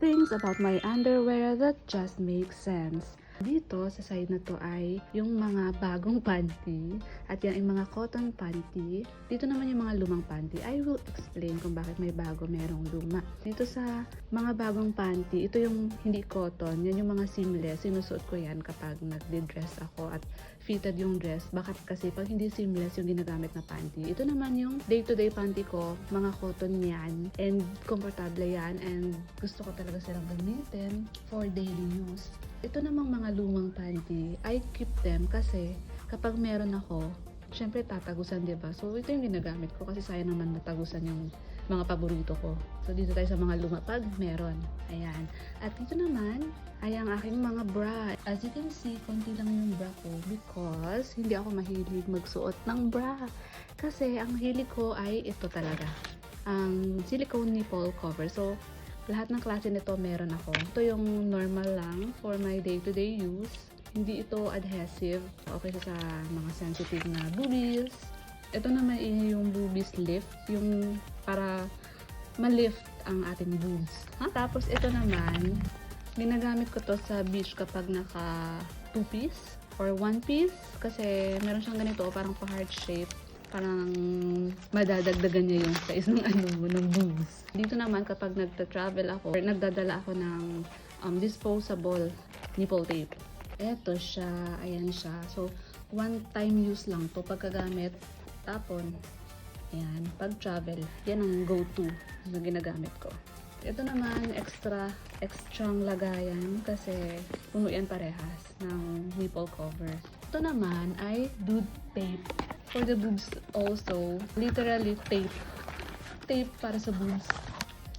things about my underwear that just make sense. Dito sa side na to ay yung mga bagong panty at yan ay mga cotton panty. Dito naman yung mga lumang panty. I will explain kung bakit may bago merong luma. Dito sa mga bagong panty, ito yung hindi cotton. Yan yung mga seamless. Sinusuot ko yan kapag nagde-dress ako at fitted yung dress. Bakit kasi pag hindi seamless yung ginagamit na panty. Ito naman yung day-to-day panty ko. Mga cotton yan. And komportable yan. And gusto ko talaga silang gamitin for daily use. Ito namang mga lumang panty, I keep them kasi kapag meron ako, syempre tatagusan, diba? So, ito yung ginagamit ko kasi sayang naman matagusan yung mga paborito ko. So, dito tayo sa mga luma pag meron. Ayan. At dito naman ay ang aking mga bra. As you can see, konti lang yung bra ko because hindi ako mahilig magsuot ng bra. Kasi ang hilig ko ay ito talaga. Ang silicone nipple cover. So, lahat ng klase nito meron ako. Ito yung normal lang for my day-to-day use. Hindi ito adhesive. Okay sa mga sensitive na boobies. Ito naman yung boobies lift. Yung para ma-lift ang ating boobs. Tapos ito naman, ginagamit ko to sa beach kapag naka 2-piece or 1-piece. Kasi meron siyang ganito, parang pa-heart shape. Parang madadagdagan niya yung size ng ng boobs. Dito naman kapag nagta-travel ako or nagdadala ako ng disposable nipple tape. Eto siya, ayan siya. So, one time use lang to pagkagamit, tapon. Ayan, pag travel, yan ang go-to na ginagamit ko. Ito naman, extrang lagayan kasi puno yan parehas ng nipple cover. Ito naman ay dude tape. For the boobs also, literally tape. Tape para sa boobs.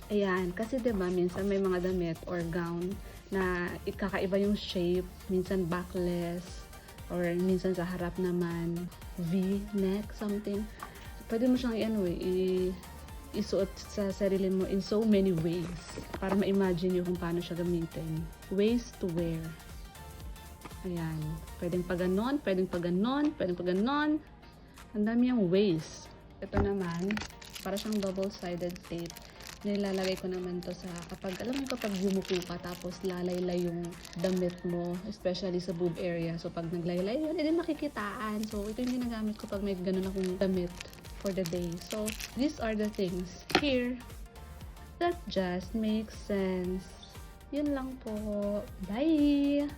Ayan, kasi diba minsan may mga damit or gown na ikakaiba yung shape, minsan backless, or minsan sa harap naman, V-neck, something. Pwede mo siyang isuot sa sarili mo in so many ways para ma-imagine nyo kung paano siya gamitin. Ways to wear. Ayan, pwedeng pa ganon, pwedeng pa ganon, pwedeng pa ganon. Ang dami yung ways. Ito naman, para siyang double-sided tape. Nilalagay ko naman to sa kapag yumuko ka tapos lalaylay yung damit mo, especially sa boob area. So, pag naglaylay yun, edi makikitaan. So, ito yung ginagamit ko pag may ganun akong damit for the day. So, these are the things here that just make sense. Yun lang po. Bye!